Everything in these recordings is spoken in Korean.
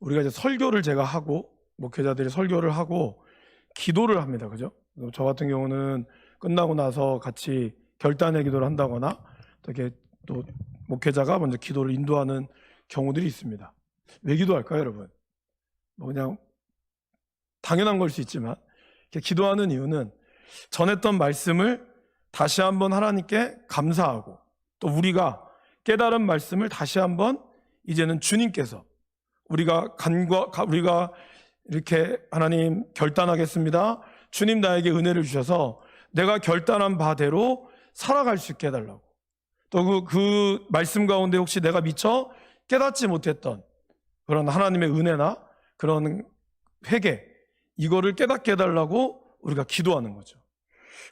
우리가 이제 설교를 제가 하고 목회자들이 설교를 하고 기도를 합니다. 그죠? 저 같은 경우는 끝나고 나서 같이 결단의 기도를 한다거나 이렇게 또 목회자가 먼저 기도를 인도하는 경우들이 있습니다. 왜 기도할까요, 여러분? 그냥 당연한 걸 수 있지만 이렇게 기도하는 이유는 전했던 말씀을 다시 한번 하나님께 감사하고 또 우리가 깨달은 말씀을 다시 한번 이제는 주님께서 우리가 이렇게 하나님 결단하겠습니다. 주님 나에게 은혜를 주셔서 내가 결단한 바대로 살아갈 수 있게 해달라고. 또 그 말씀 가운데 혹시 내가 미처 깨닫지 못했던 그런 하나님의 은혜나 그런 회개, 이거를 깨닫게 해달라고 우리가 기도하는 거죠.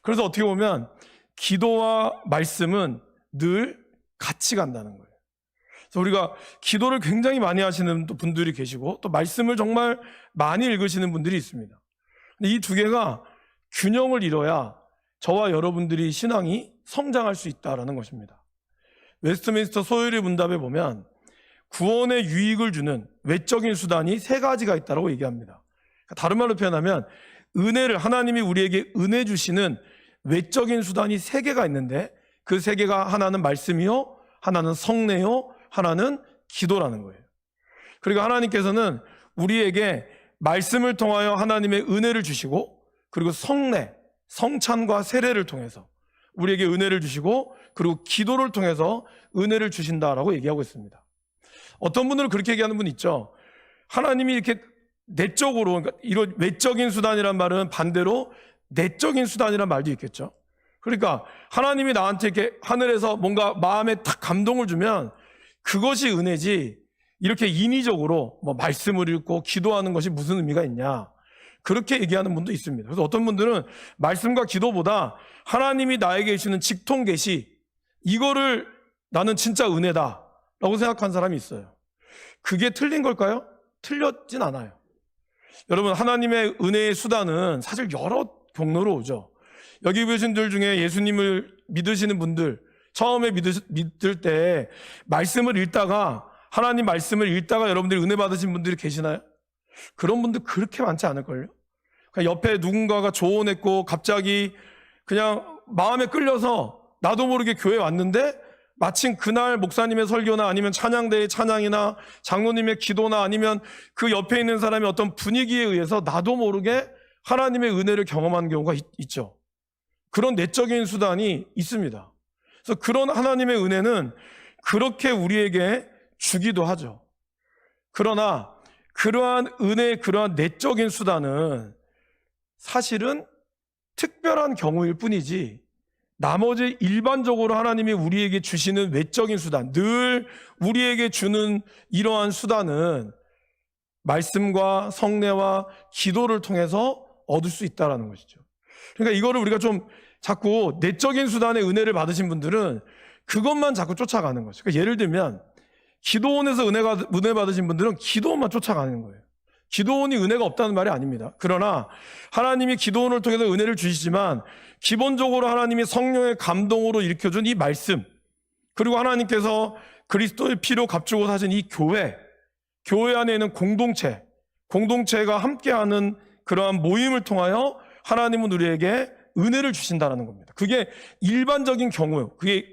그래서 어떻게 보면 기도와 말씀은 늘 같이 간다는 거예요. 그래서 우리가 기도를 굉장히 많이 하시는 분들이 계시고 또 말씀을 정말 많이 읽으시는 분들이 있습니다. 근데 이 두 개가 균형을 이뤄야 저와 여러분들이 신앙이 성장할 수 있다는 것입니다. 웨스트민스터 소요리 문답에 보면 구원의 유익을 주는 외적인 수단이 세 가지가 있다고 얘기합니다. 다른 말로 표현하면 하나님이 우리에게 은혜 주시는 외적인 수단이 세 개가 있는데 그 세 개가 하나는 말씀이요, 하나는 성례요, 하나는 기도라는 거예요. 그리고 하나님께서는 우리에게 말씀을 통하여 하나님의 은혜를 주시고 그리고 성례, 성찬과 세례를 통해서 우리에게 은혜를 주시고 그리고 기도를 통해서 은혜를 주신다라고 얘기하고 있습니다. 어떤 분들은 그렇게 얘기하는 분 있죠. 하나님이 이렇게 내적으로, 그러니까 이런 외적인 수단이란 말은 반대로 내적인 수단이란 말도 있겠죠. 그러니까 하나님이 나한테 이렇게 하늘에서 뭔가 마음에 딱 감동을 주면 그것이 은혜지, 이렇게 인위적으로 말씀을 읽고 기도하는 것이 무슨 의미가 있냐, 그렇게 얘기하는 분도 있습니다. 그래서 어떤 분들은 말씀과 기도보다 하나님이 나에게 주시는 직통 계시, 이거를 나는 진짜 은혜다라고 생각한 사람이 있어요. 그게 틀린 걸까요? 틀렸진 않아요. 여러분, 하나님의 은혜의 수단은 사실 여러 경로로 오죠. 여기 계신 분들 중에 예수님을 믿으시는 분들, 처음에 믿을 때 말씀을 읽다가, 하나님 말씀을 읽다가 여러분들이 은혜 받으신 분들이 계시나요? 그런 분들 그렇게 많지 않을걸요? 그러니까 옆에 누군가가 조언했고 갑자기 그냥 마음에 끌려서 나도 모르게 교회에 왔는데 마침 그날 목사님의 설교나 아니면 찬양대의 찬양이나 장로님의 기도나 아니면 그 옆에 있는 사람의 어떤 분위기에 의해서 나도 모르게 하나님의 은혜를 경험하는 경우가 있죠. 그런 내적인 수단이 있습니다. 그래서 그런 하나님의 은혜는 그렇게 우리에게 주기도 하죠. 그러나 그러한 은혜의 그러한 내적인 수단은 사실은 특별한 경우일 뿐이지 나머지 일반적으로 하나님이 우리에게 주시는 외적인 수단, 늘 우리에게 주는 이러한 수단은 말씀과 성례와 기도를 통해서 얻을 수 있다는 것이죠. 그러니까 이거를 우리가 좀 자꾸 내적인 수단의 은혜를 받으신 분들은 그것만 자꾸 쫓아가는 거죠. 그러니까 예를 들면 기도원에서 은혜 받으신 분들은 기도원만 쫓아가는 거예요. 기도원이 은혜가 없다는 말이 아닙니다. 그러나 하나님이 기도원을 통해서 은혜를 주시지만 기본적으로 하나님이 성령의 감동으로 일으켜준 이 말씀, 그리고 하나님께서 그리스도의 피로 값주고 사신 이 교회 안에 있는 공동체가 함께하는 그러한 모임을 통하여 하나님은 우리에게 은혜를 주신다는 겁니다. 그게 일반적인 경우, 그게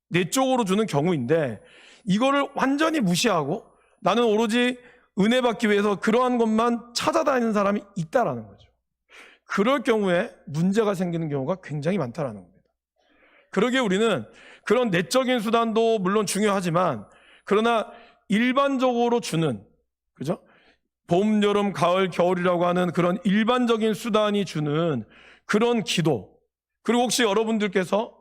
내적으로 주는 경우인데 이거를 완전히 무시하고 나는 오로지 은혜 받기 위해서 그러한 것만 찾아다니는 사람이 있다라는 거죠. 그럴 경우에 문제가 생기는 경우가 굉장히 많다라는 겁니다. 그러기에 우리는 그런 내적인 수단도 물론 중요하지만 그러나 일반적으로 주는, 그죠? 봄, 여름, 가을, 겨울이라고 하는 그런 일반적인 수단이 주는 그런 기도, 그리고 혹시 여러분들께서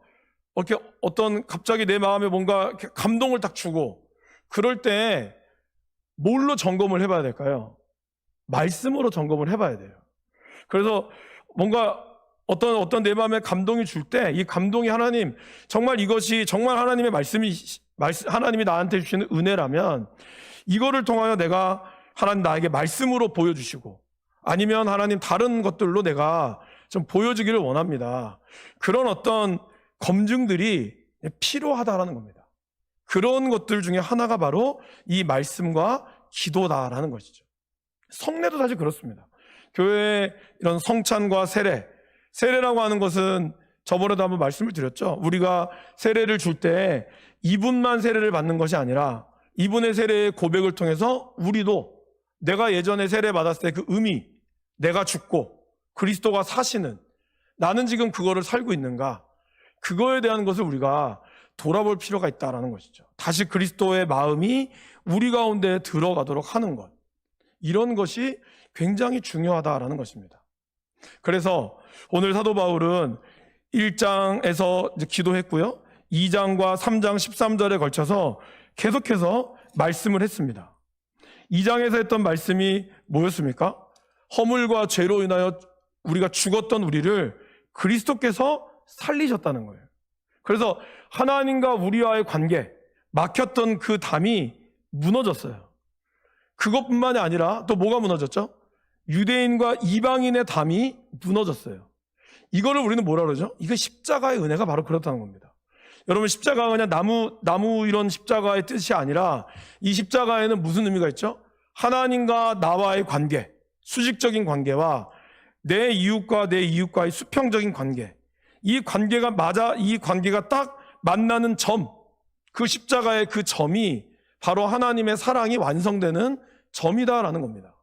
이렇게 어떤 갑자기 내 마음에 뭔가 감동을 딱 주고 그럴 때 뭘로 점검을 해봐야 될까요? 말씀으로 점검을 해봐야 돼요. 그래서 뭔가 어떤 내 마음에 감동이 줄 때 이 감동이 하나님, 정말 이것이 정말 하나님의 하나님이 나한테 주시는 은혜라면 이거를 통하여 내가 하나님 나에게 말씀으로 보여주시고 아니면 하나님 다른 것들로 내가 좀 보여주기를 원합니다. 그런 어떤 검증들이 필요하다라는 겁니다. 그런 것들 중에 하나가 바로 이 말씀과 기도다라는 것이죠. 성례도 사실 그렇습니다. 교회의 이런 성찬과 세례라고 하는 것은 저번에도 한번 말씀을 드렸죠. 우리가 세례를 줄 때 이분만 세례를 받는 것이 아니라 이분의 세례의 고백을 통해서 우리도 내가 예전에 세례 받았을 때 그 의미, 내가 죽고 그리스도가 사시는, 나는 지금 그거를 살고 있는가, 그거에 대한 것을 우리가 돌아볼 필요가 있다는 것이죠. 다시 그리스도의 마음이 우리 가운데 들어가도록 하는 것, 이런 것이 굉장히 중요하다라는 것입니다. 그래서 오늘 사도 바울은 1장에서 이제 기도했고요, 2장과 3장 13절에 걸쳐서 계속해서 말씀을 했습니다. 2장에서 했던 말씀이 뭐였습니까? 허물과 죄로 인하여 우리가 죽었던 우리를 그리스도께서 살리셨다는 거예요. 그래서 하나님과 우리와의 관계, 막혔던 그 담이 무너졌어요. 그것뿐만이 아니라 또 뭐가 무너졌죠? 유대인과 이방인의 담이 무너졌어요. 이거를 우리는 뭐라 그러죠? 이거 십자가의 은혜가 바로 그렇다는 겁니다. 여러분, 십자가가 그냥 나무 이런 십자가의 뜻이 아니라 이 십자가에는 무슨 의미가 있죠? 하나님과 나와의 관계, 수직적인 관계와 내 이웃과의 수평적인 관계, 이 관계가 딱 만나는 점, 그 십자가의 그 점이 바로 하나님의 사랑이 완성되는 점이다라는 겁니다.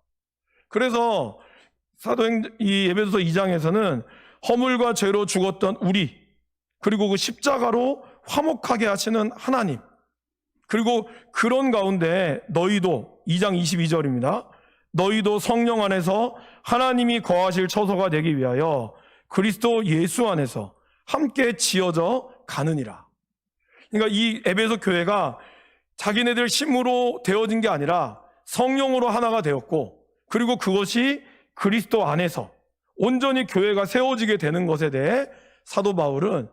그래서 이 에베소서 2장에서는 허물과 죄로 죽었던 우리, 그리고 그 십자가로 화목하게 하시는 하나님, 그리고 그런 가운데 너희도, 2장 22절입니다. 너희도 성령 안에서 하나님이 거하실 처소가 되기 위하여 그리스도 예수 안에서 함께 지어져 가느니라. 그러니까 이 에베소 교회가 자기네들 힘으로 되어진 게 아니라 성령으로 하나가 되었고, 그리고 그것이 그리스도 안에서 온전히 교회가 세워지게 되는 것에 대해 사도 바울은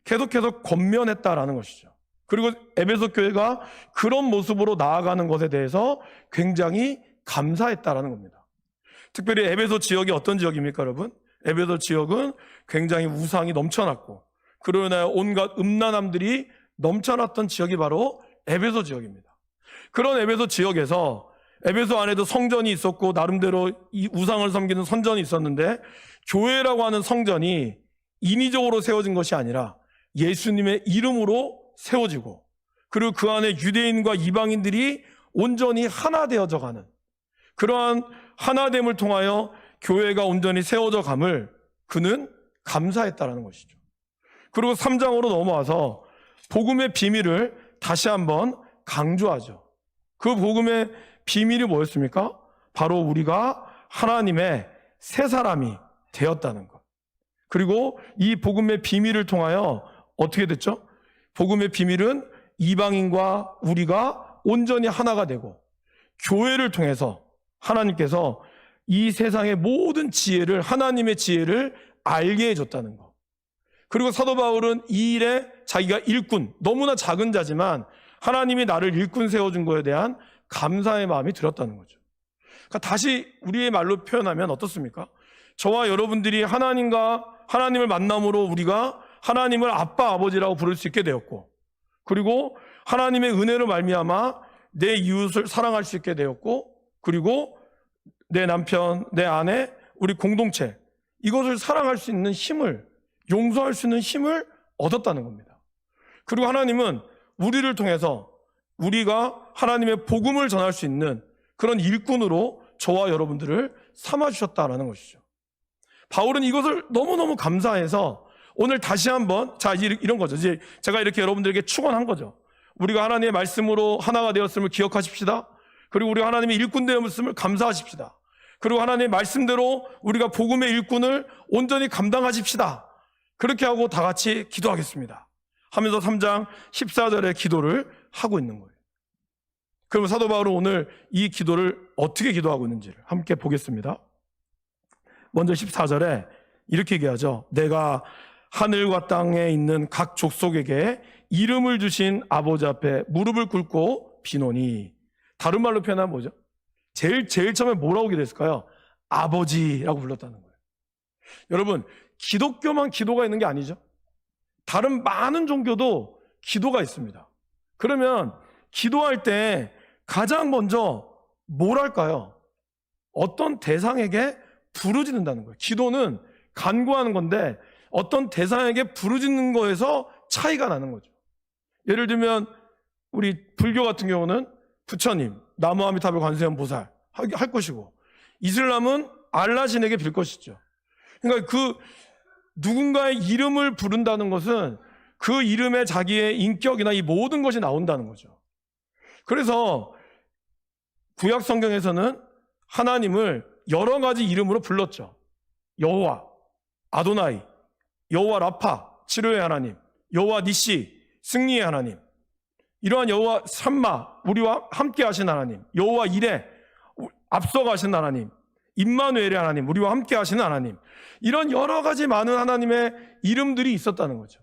계속해서 권면했다라는 것이죠. 그리고 에베소 교회가 그런 모습으로 나아가는 것에 대해서 굉장히 감사했다라는 겁니다. 특별히 에베소 지역이 어떤 지역입니까, 여러분? 에베소 지역은 굉장히 우상이 넘쳐났고, 그로 인하여 온갖 음란함들이 넘쳐났던 지역이 바로 에베소 지역입니다. 그런 에베소 지역에서 에베소 안에도 성전이 있었고 나름대로 이 우상을 섬기는 선전이 있었는데, 교회라고 하는 성전이 인위적으로 세워진 것이 아니라 예수님의 이름으로 세워지고, 그리고 그 안에 유대인과 이방인들이 온전히 하나 되어져 가는, 그러한 하나됨을 통하여 교회가 온전히 세워져 감을 그는 감사했다라는 것이죠. 그리고 3장으로 넘어와서 복음의 비밀을 다시 한번 강조하죠. 그 복음의 비밀이 뭐였습니까? 바로 우리가 하나님의 새 사람이 되었다는 것. 그리고 이 복음의 비밀을 통하여 어떻게 됐죠? 복음의 비밀은 이방인과 우리가 온전히 하나가 되고, 교회를 통해서 하나님께서 이 세상의 모든 지혜를, 하나님의 지혜를 알게 해줬다는 것. 그리고 사도 바울은 이 일에 자기가 일꾼, 너무나 작은 자지만 하나님이 나를 일꾼 세워준 거에 대한 감사의 마음이 들었다는 거죠. 그러니까 다시 우리의 말로 표현하면 어떻습니까? 저와 여러분들이 하나님을 만남으로 우리가 하나님을 아빠, 아버지라고 부를 수 있게 되었고, 그리고 하나님의 은혜로 말미암아 내 이웃을 사랑할 수 있게 되었고, 그리고 내 남편, 내 아내, 우리 공동체, 이것을 사랑할 수 있는 힘을, 용서할 수 있는 힘을 얻었다는 겁니다. 그리고 하나님은 우리를 통해서 우리가 하나님의 복음을 전할 수 있는 그런 일꾼으로 저와 여러분들을 삼아주셨다라는 것이죠. 바울은 이것을 너무너무 감사해서 오늘 다시 한번, 이런 거죠. 이제 제가 이렇게 여러분들에게 축원한 거죠. 우리가 하나님의 말씀으로 하나가 되었음을 기억하십시다. 그리고 우리가 하나님의 일꾼 되었음을 감사하십시다. 그리고 하나님의 말씀대로 우리가 복음의 일꾼을 온전히 감당하십시다. 그렇게 하고 다 같이 기도하겠습니다 하면서 3장 14절의 기도를 하고 있는 거예요. 그럼 사도 바울은 오늘 이 기도를 어떻게 기도하고 있는지를 함께 보겠습니다. 먼저 14절에 이렇게 얘기하죠. 내가 하늘과 땅에 있는 각 족속에게 이름을 주신 아버지 앞에 무릎을 꿇고 비노니. 다른 말로 표현하면 뭐죠? 제일 처음에 뭐라고 기도했을까요? 아버지라고 불렀다는 거예요. 여러분, 기독교만 기도가 있는 게 아니죠. 다른 많은 종교도 기도가 있습니다. 그러면 기도할 때 가장 먼저 뭐랄까요? 어떤 대상에게 부르짖는다는 거예요. 기도는 간구하는 건데 어떤 대상에게 부르짖는 거에서 차이가 나는 거죠. 예를 들면 우리 불교 같은 경우는 부처님, 나무아미타불 관세음 보살 할 것이고, 이슬람은 알라 신에게 빌 것이죠. 그러니까 그 누군가의 이름을 부른다는 것은 그 이름에 자기의 인격이나 이 모든 것이 나온다는 거죠. 그래서 구약 성경에서는 하나님을 여러 가지 이름으로 불렀죠. 여호와, 아도나이, 여호와 라파, 치료의 하나님, 여호와 니시, 승리의 하나님, 이러한 여호와 삼마, 우리와 함께 하신 하나님, 여호와 이레, 앞서가신 하나님, 임마누엘의 하나님, 우리와 함께 하시는 하나님, 이런 여러 가지 많은 하나님의 이름들이 있었다는 거죠.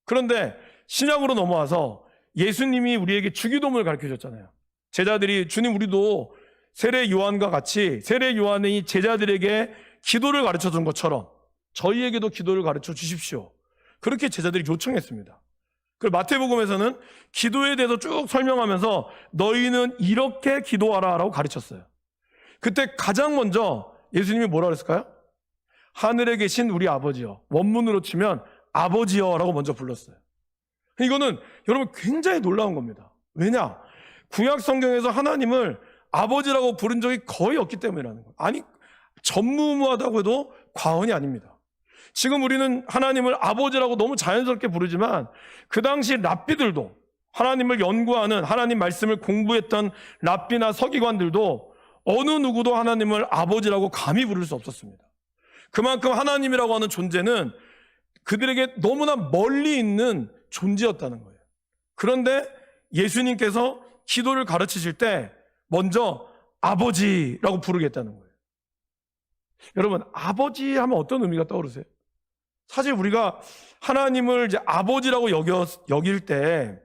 그런데 신약으로 넘어와서 예수님이 우리에게 주기도문을 가르쳐 줬잖아요. 제자들이 주님, 우리도 세례 요한과 같이 세례 요한이 제자들에게 기도를 가르쳐 준 것처럼 저희에게도 기도를 가르쳐 주십시오. 그렇게 제자들이 요청했습니다. 그리고 마태복음에서는 기도에 대해서 쭉 설명하면서 너희는 이렇게 기도하라 라고 가르쳤어요. 그때 가장 먼저 예수님이 뭐라 그랬을까요? 하늘에 계신 우리 아버지여, 원문으로 치면 아버지여 라고 먼저 불렀어요. 이거는 여러분 굉장히 놀라운 겁니다. 왜냐? 구약 성경에서 하나님을 아버지라고 부른 적이 거의 없기 때문이라는 거예요. 아니, 전무후무하다고 해도 과언이 아닙니다. 지금 우리는 하나님을 아버지라고 너무 자연스럽게 부르지만 그 당시 랍비들도, 하나님을 연구하는, 하나님 말씀을 공부했던 랍비나 서기관들도 어느 누구도 하나님을 아버지라고 감히 부를 수 없었습니다. 그만큼 하나님이라고 하는 존재는 그들에게 너무나 멀리 있는 존재였다는 거예요. 그런데 예수님께서 기도를 가르치실 때 먼저 아버지라고 부르겠다는 거예요. 여러분, 아버지 하면 어떤 의미가 떠오르세요? 사실 우리가 하나님을 이제 아버지라고 여길 때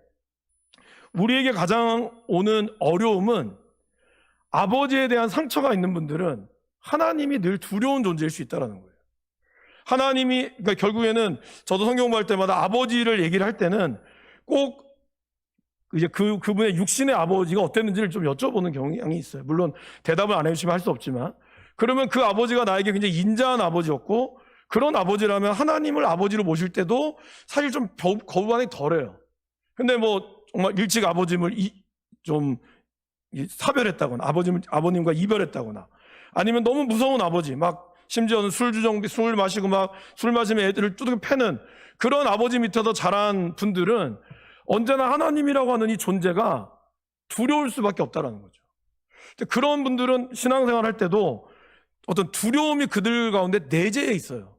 우리에게 가장 오는 어려움은, 아버지에 대한 상처가 있는 분들은 하나님이 늘 두려운 존재일 수 있다는 거예요. 하나님이, 그러니까 결국에는 저도 성경 공부할 때마다 아버지를 얘기를 할 때는 꼭 이제 그분의 육신의 아버지가 어땠는지를 좀 여쭤보는 경향이 있어요. 물론 대답을 안 해주시면 할 수 없지만, 그러면 그 아버지가 나에게 굉장히 인자한 아버지였고, 그런 아버지라면 하나님을 아버지로 모실 때도 사실 좀 거부 반응이 덜해요. 근데 뭐 정말 일찍 아버님을 좀 사별했다거나, 아버님과 이별했다거나, 아니면 너무 무서운 아버지, 막 심지어는 술 마시고 막 술 마시면 애들을 두들겨 패는 그런 아버지 밑에서 자란 분들은 언제나 하나님이라고 하는 이 존재가 두려울 수밖에 없다는 거죠. 그런 분들은 신앙생활 할 때도 어떤 두려움이 그들 가운데 내재해 있어요.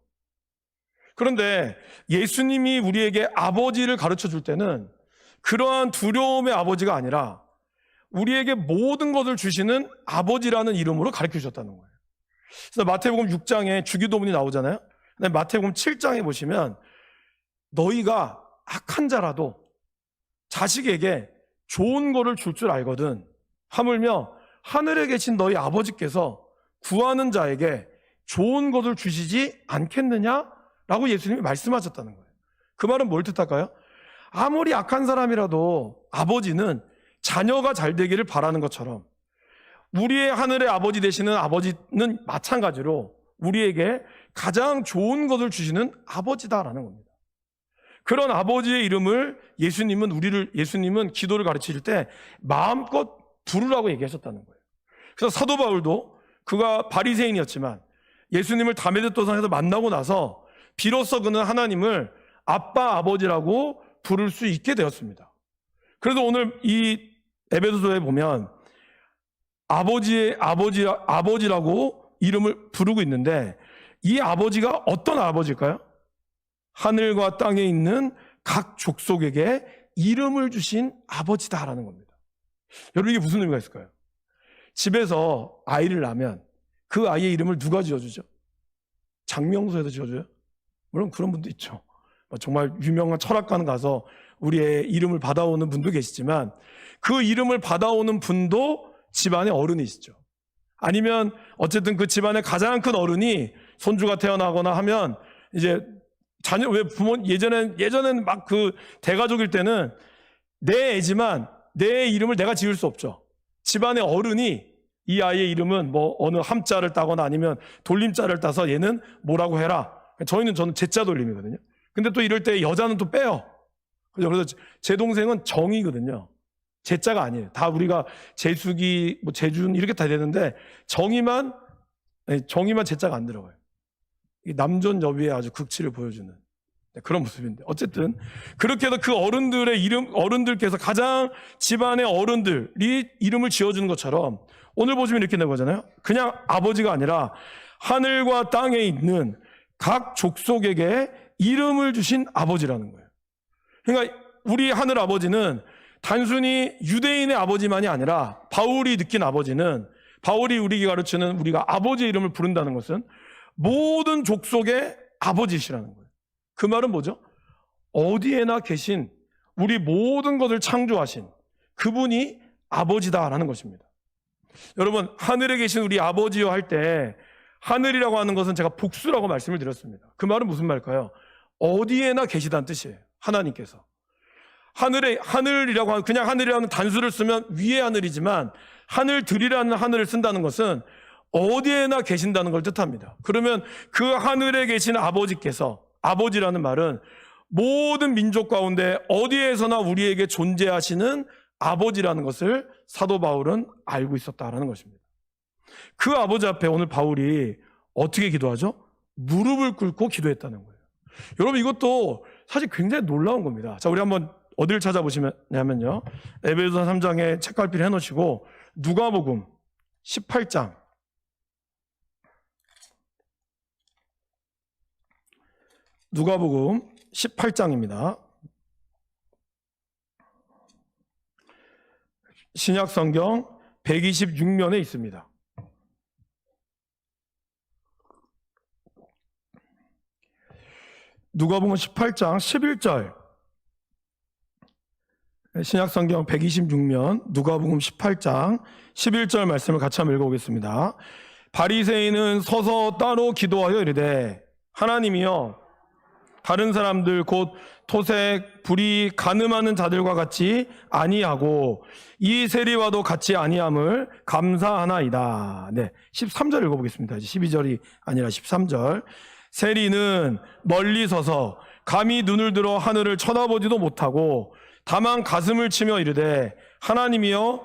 그런데 예수님이 우리에게 아버지를 가르쳐 줄 때는 그러한 두려움의 아버지가 아니라 우리에게 모든 것을 주시는 아버지라는 이름으로 가르쳐 주셨다는 거예요. 그래서 마태복음 6장에 주기도문이 나오잖아요. 근데 마태복음 7장에 보시면 너희가 악한 자라도 자식에게 좋은 거를 줄 줄 알거든, 하물며 하늘에 계신 너희 아버지께서 구하는 자에게 좋은 것을 주시지 않겠느냐라고 예수님이 말씀하셨다는 거예요. 그 말은 뭘 뜻할까요? 아무리 악한 사람이라도 아버지는 자녀가 잘 되기를 바라는 것처럼 우리의 하늘의 아버지 되시는 아버지는 마찬가지로 우리에게 가장 좋은 것을 주시는 아버지다라는 겁니다. 그런 아버지의 이름을 예수님은 기도를 가르칠 때 마음껏 부르라고 얘기하셨다는 거예요. 그래서 사도 바울도 그가 바리새인이었지만 예수님을 다메섹도상에서 만나고 나서 비로소 그는 하나님을 아빠, 아버지라고 부를 수 있게 되었습니다. 그래서 오늘 이 에베소서에 보면 아버지라고 이름을 부르고 있는데, 이 아버지가 어떤 아버지일까요? 하늘과 땅에 있는 각 족속에게 이름을 주신 아버지다라는 겁니다. 여러분, 이게 무슨 의미가 있을까요? 집에서 아이를 낳으면 그 아이의 이름을 누가 지어주죠? 장명소에서 지어줘요? 물론 그런 분도 있죠. 정말 유명한 철학관 가서 우리의 이름을 받아오는 분도 계시지만 그 이름을 받아오는 분도 집안의 어른이시죠. 아니면 어쨌든 그 집안의 가장 큰 어른이 손주가 태어나거나 하면 이제 자녀, 왜 예전엔 막 그 대가족일 때는 내 애지만 내 이름을 내가 지을 수 없죠. 집안의 어른이 이 아이의 이름은 뭐 어느 함자를 따거나 아니면 돌림자를 따서 얘는 뭐라고 해라. 저는 제자 돌림이거든요. 근데 또 이럴 때 여자는 또 빼요. 그래서 제 동생은 정이거든요. 제자가 아니에요. 다 우리가 재숙이, 뭐 재준 이렇게 다 되는데 정이만 제자가 안 들어가요. 이 남존여비의 아주 극치를 보여주는 그런 모습인데, 어쨌든 그렇게 해서 그 어른들께서 가장 집안의 어른들이 이름을 지어주는 것처럼 오늘 보시면 이렇게 된 거잖아요. 그냥 아버지가 아니라 하늘과 땅에 있는 각 족속에게 이름을 주신 아버지라는 거예요. 그러니까 우리 하늘 아버지는 단순히 유대인의 아버지만이 아니라 바울이 느낀 아버지는, 바울이 우리에게 가르치는 우리가 아버지의 이름을 부른다는 것은 모든 족속의 아버지시라는 거예요. 그 말은 뭐죠? 어디에나 계신 우리 모든 것을 창조하신 그분이 아버지다라는 것입니다. 여러분, 하늘에 계신 우리 아버지요 할 때 하늘이라고 하는 것은 제가 복수라고 말씀을 드렸습니다. 그 말은 무슨 말일까요? 어디에나 계시다는 뜻이에요. 하나님께서. 하늘이라고 하는, 그냥 하늘이라는 단수를 쓰면 위의 하늘이지만 하늘들이라는 하늘을 쓴다는 것은 어디에나 계신다는 걸 뜻합니다. 그러면 그 하늘에 계신 아버지께서, 아버지라는 말은 모든 민족 가운데 어디에서나 우리에게 존재하시는 아버지라는 것을 사도 바울은 알고 있었다라는 것입니다. 그 아버지 앞에 오늘 바울이 어떻게 기도하죠? 무릎을 꿇고 기도했다는 거예요. 여러분, 이것도 사실 굉장히 놀라운 겁니다. 자, 우리 한번 어디를 찾아보시냐면요, 에베소서 3장에 책갈피를 해놓으시고 누가복음 18장, 누가복음 18장입니다. 신약성경 126면에 있습니다. 누가복음 18장 11절, 신약성경 126면 누가복음 18장 11절 말씀을 같이 한번 읽어보겠습니다. 바리새인은 서서 따로 기도하여 이르되 하나님이여, 다른 사람들 곧 토색, 불의, 간음하는 자들과 같이 아니하고 이 세리와도 같이 아니함을 감사하나이다. 네, 13절 읽어보겠습니다. 12절이 아니라 13절. 세리는 멀리 서서 감히 눈을 들어 하늘을 쳐다보지도 못하고 다만 가슴을 치며 이르되 하나님이여,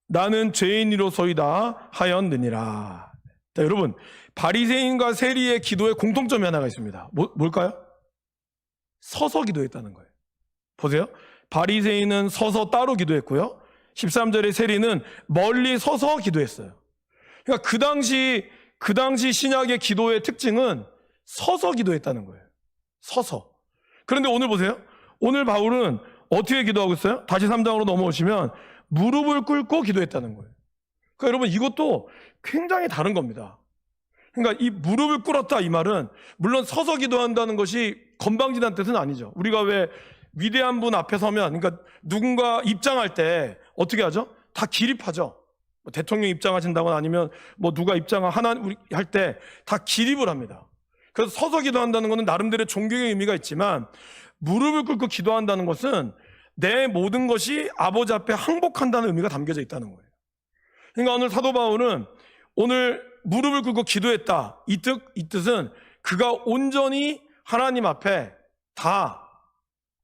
나는 죄인이로소이다 하였느니라. 자, 여러분, 바리새인과 세리의 기도에 공통점이 하나가 있습니다. 뭘까요? 서서 기도했다는 거예요. 보세요. 바리새인은 서서 따로 기도했고요, 13절의 세리는 멀리 서서 기도했어요. 그러니까 그 당시 신약의 기도의 특징은 서서 기도했다는 거예요. 서서. 그런데 오늘 보세요. 오늘 바울은 어떻게 기도하고 있어요? 다시 3장으로 넘어오시면 무릎을 꿇고 기도했다는 거예요. 그러니까 여러분, 이것도 굉장히 다른 겁니다. 그러니까 이 무릎을 꿇었다, 이 말은 물론 서서 기도한다는 것이 건방지다는 뜻은 아니죠. 우리가 왜 위대한 분 앞에 서면, 그러니까 누군가 입장할 때 어떻게 하죠? 다 기립하죠. 뭐 대통령 입장하신다거나 아니면 뭐 누가 할 때 다 기립을 합니다. 그래서 서서 기도한다는 것은 나름대로의 존경의 의미가 있지만, 무릎을 꿇고 기도한다는 것은 내 모든 것이 아버지 앞에 항복한다는 의미가 담겨져 있다는 거예요. 그러니까 오늘 사도 바울은 오늘 무릎을 꿇고 기도했다, 이 뜻은 그가 온전히 하나님 앞에 다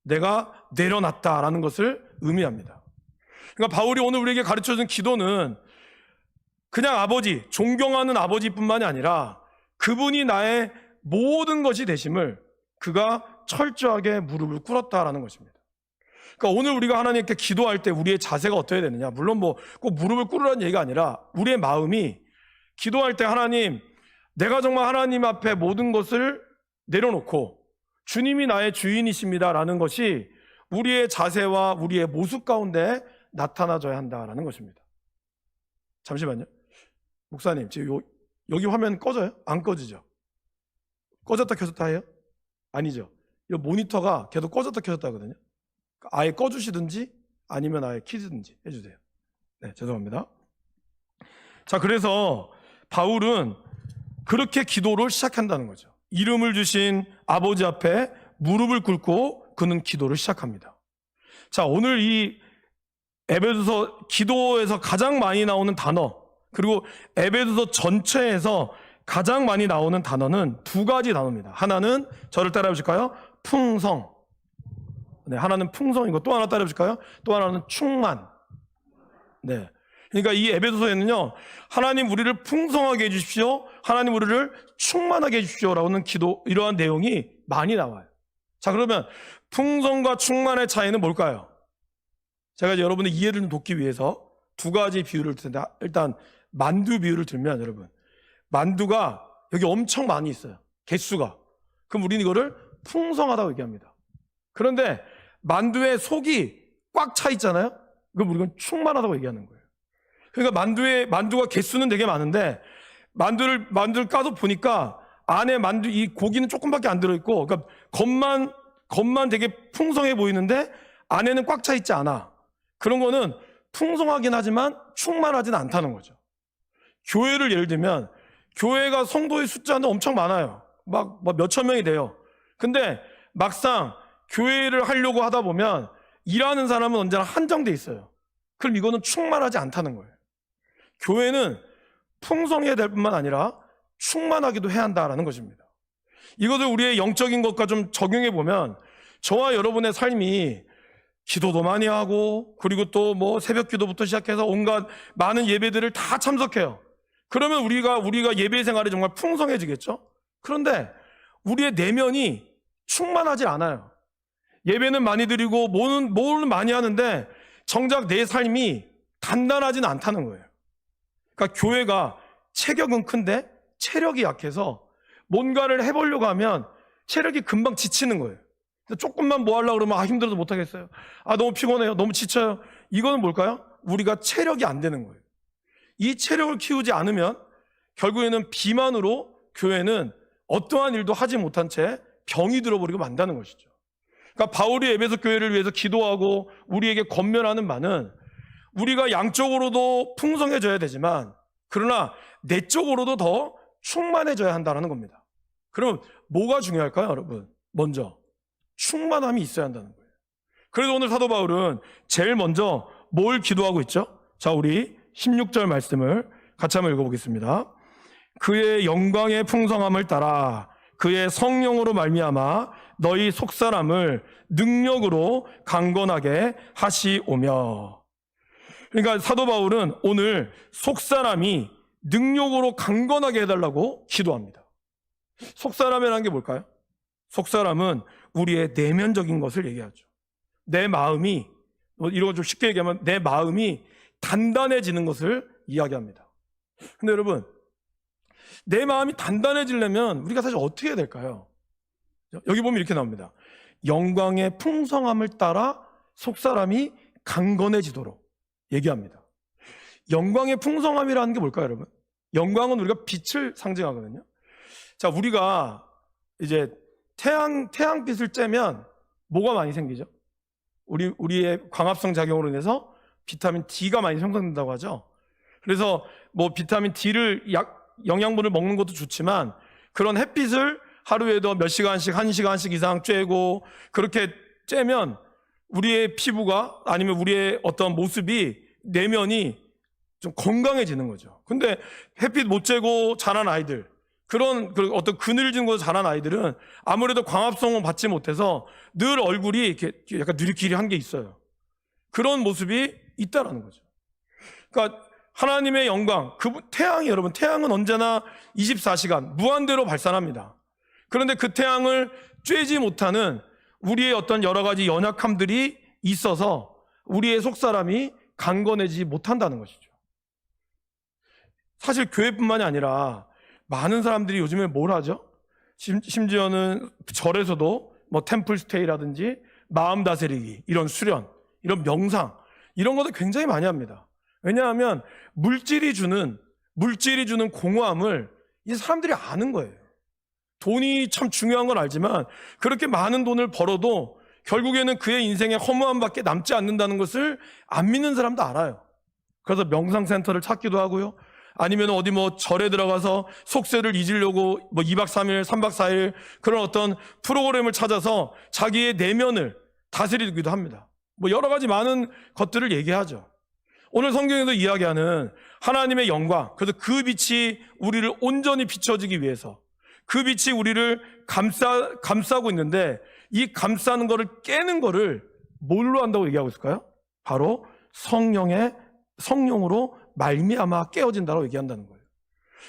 내가 내려놨다라는 것을 의미합니다. 그러니까 바울이 오늘 우리에게 가르쳐준 기도는 그냥 아버지, 존경하는 아버지뿐만이 아니라 그분이 나의 모든 것이 되심을 그가 철저하게 무릎을 꿇었다라는 것입니다. 그러니까 오늘 우리가 하나님께 기도할 때 우리의 자세가 어떻게 되느냐, 물론 뭐 꼭 무릎을 꿇으라는 얘기가 아니라 우리의 마음이 기도할 때, 하나님, 내가 정말 하나님 앞에 모든 것을 내려놓고 주님이 나의 주인이십니다라는 것이 우리의 자세와 우리의 모습 가운데 나타나줘야 한다라는 것입니다. 잠시만요. 목사님, 지금 여기 화면 꺼져요? 안 꺼지죠? 꺼졌다 켜졌다 해요? 아니죠. 이 모니터가 계속 꺼졌다 켜졌다 하거든요. 아예 꺼주시든지 아니면 아예 키든지 해주세요. 네, 죄송합니다. 자, 그래서 바울은 그렇게 기도를 시작한다는 거죠. 이름을 주신 아버지 앞에 무릎을 꿇고 그는 기도를 시작합니다. 자, 오늘 이 에베소서 기도에서 가장 많이 나오는 단어, 그리고 에베소서 전체에서 가장 많이 나오는 단어는 두 가지 단어입니다. 하나는 저를 따라해 보실까요? 풍성. 네, 하나는 풍성이고 또 하나 따라해 보실까요? 또 하나는 충만. 네. 그러니까 이 에베소서에는요, 하나님 우리를 풍성하게 해주십시오, 하나님 우리를 충만하게 해주십시오라는 기도, 이러한 내용이 많이 나와요. 자, 그러면 풍성과 충만의 차이는 뭘까요? 제가 이제 여러분의 이해를 좀 돕기 위해서 두 가지 비유를 들 텐데, 일단 만두 비유를 들면, 여러분, 만두가 여기 엄청 많이 있어요, 개수가. 그럼 우리는 이거를 풍성하다고 얘기합니다. 그런데 만두의 속이 꽉 차 있잖아요. 그럼 우리는 충만하다고 얘기하는 거예요. 그러니까 만두가 개수는 되게 많은데, 만두를 까서 보니까 안에 이 고기는 조금밖에 안 들어있고, 그러니까 겉만 되게 풍성해 보이는데 안에는 꽉 차 있지 않아. 그런 거는 풍성하긴 하지만 충만하지는 않다는 거죠. 교회를 예를 들면, 교회가 성도의 숫자는 엄청 많아요. 막 몇천 명이 돼요. 근데 막상 교회를 하려고 하다 보면 일하는 사람은 언제나 한정돼 있어요. 그럼 이거는 충만하지 않다는 거예요. 교회는 풍성해야 될 뿐만 아니라 충만하기도 해야 한다라는 것입니다. 이것을 우리의 영적인 것과 좀 적용해 보면, 저와 여러분의 삶이 기도도 많이 하고, 그리고 또 새벽 기도부터 시작해서 온갖 많은 예배들을 다 참석해요. 그러면 우리가 예배 생활이 정말 풍성해지겠죠? 그런데 우리의 내면이 충만하지 않아요. 예배는 많이 드리고 뭐는 많이 하는데 정작 내 삶이 단단하지는 않다는 거예요. 그러니까 교회가 체격은 큰데 체력이 약해서 뭔가를 해보려고 하면 체력이 금방 지치는 거예요. 조금만 뭐 하려고 그러면 힘들어서 못하겠어요. 너무 피곤해요. 너무 지쳐요. 이거는 뭘까요? 우리가 체력이 안 되는 거예요. 이 체력을 키우지 않으면 결국에는 비만으로 교회는 어떠한 일도 하지 못한 채 병이 들어버리고 만다는 것이죠. 그러니까 바울이 에베소 교회를 위해서 기도하고 우리에게 권면하는 바는, 우리가 양적으로도 풍성해져야 되지만 그러나 내적으로도 더 충만해져야 한다는 겁니다. 그럼 뭐가 중요할까요, 여러분? 먼저 충만함이 있어야 한다는 거예요. 그래서 오늘 사도 바울은 제일 먼저 뭘 기도하고 있죠? 자, 우리 16절 말씀을 같이 한번 읽어보겠습니다. 그의 영광의 풍성함을 따라 그의 성령으로 말미암아 너희 속사람을 능력으로 강건하게 하시오며. 그러니까 사도 바울은 오늘 속사람이 능력으로 강건하게 해달라고 기도합니다. 속사람이라는 게 뭘까요? 속사람은 우리의 내면적인 것을 얘기하죠. 내 마음이, 이런 거 좀 쉽게 얘기하면 내 마음이 단단해지는 것을 이야기합니다. 근데 여러분, 내 마음이 단단해지려면 우리가 사실 어떻게 해야 될까요? 여기 보면 이렇게 나옵니다. 영광의 풍성함을 따라 속사람이 강건해지도록 얘기합니다. 영광의 풍성함이라는 게 뭘까요, 여러분? 영광은 우리가 빛을 상징하거든요. 자, 우리가 이제 태양빛을 쬐면 뭐가 많이 생기죠? 우리의 광합성 작용으로 인해서 비타민 D가 많이 생성된다고 하죠. 그래서 비타민 D를 영양분을 먹는 것도 좋지만, 그런 햇빛을 하루에도 몇 시간씩, 1시간씩 이상 쬐고, 그렇게 쬐면 우리의 피부가, 아니면 우리의 어떤 모습이, 내면이 좀 건강해지는 거죠. 근데 햇빛 못 쬐고 자란 아이들, 그런 어떤 그늘진 곳에서 자란 아이들은 아무래도 광합성을 받지 못해서 늘 얼굴이 이렇게 약간 누리끼리한 게 있어요. 그런 모습이 있다라는 거죠. 그러니까 하나님의 영광, 태양이, 여러분, 태양은 언제나 24시간 무한대로 발산합니다. 그런데 그 태양을 쬐지 못하는 우리의 어떤 여러 가지 연약함들이 있어서 우리의 속사람이 강건해지지 못한다는 것이죠. 사실 교회뿐만이 아니라 많은 사람들이 요즘에 뭘 하죠? 심지어는 절에서도 템플 스테이라든지 마음 다스리기, 이런 수련, 이런 명상, 이런 것도 굉장히 많이 합니다. 왜냐하면 물질이 주는 공허함을 이 사람들이 아는 거예요. 돈이 참 중요한 건 알지만 그렇게 많은 돈을 벌어도 결국에는 그의 인생에 허무함밖에 남지 않는다는 것을 안 믿는 사람도 알아요. 그래서 명상센터를 찾기도 하고요. 아니면 어디 절에 들어가서 속세를 잊으려고 2박 3일, 3박 4일 그런 어떤 프로그램을 찾아서 자기의 내면을 다스리기도 합니다. 뭐 여러 가지 많은 것들을 얘기하죠. 오늘 성경에서 이야기하는 하나님의 영광, 그래서 그 빛이 우리를 온전히 비춰주기 위해서 그 빛이 우리를 감싸고 있는데 이 감싸는 거를 깨는 거를 뭘로 한다고 얘기하고 있을까요? 바로 성령으로 말미암아 깨어진다고 얘기한다는 거예요.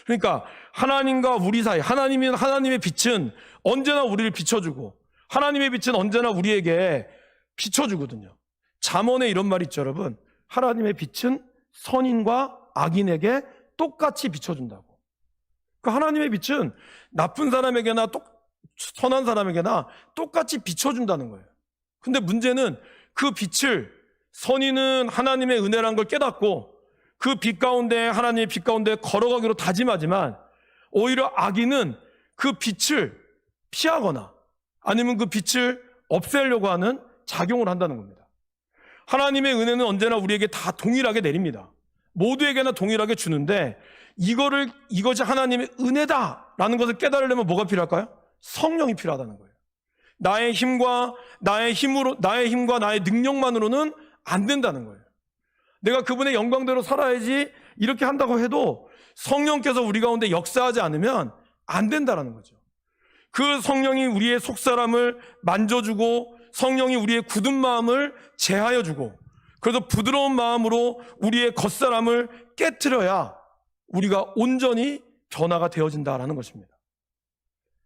그러니까 하나님과 우리 사이, 하나님의 빛은 언제나 우리를 비춰주고 하나님의 빛은 언제나 우리에게 비춰주거든요. 잠언에 이런 말이 있죠, 여러분. 하나님의 빛은 선인과 악인에게 똑같이 비춰준다고. 그 하나님의 빛은 나쁜 사람에게나 선한 사람에게나 똑같이 비춰준다는 거예요. 근데 문제는 그 빛을 선인은 하나님의 은혜란 걸 깨닫고 그 빛 가운데 하나님의 빛 가운데 걸어가기로 다짐하지만 오히려 악인은 그 빛을 피하거나 아니면 그 빛을 없애려고 하는 작용을 한다는 겁니다. 하나님의 은혜는 언제나 우리에게 다 동일하게 내립니다. 모두에게나 동일하게 주는데 이것이 하나님의 은혜다라는 것을 깨달으려면 뭐가 필요할까요? 성령이 필요하다는 거예요. 나의 힘과 나의 능력만으로는 안 된다는 거예요. 내가 그분의 영광대로 살아야지 이렇게 한다고 해도 성령께서 우리 가운데 역사하지 않으면 안 된다는 거죠. 그 성령이 우리의 속사람을 만져주고 성령이 우리의 굳은 마음을 제하여주고 그래서 부드러운 마음으로 우리의 겉사람을 깨트려야 우리가 온전히 변화가 되어진다라는 것입니다.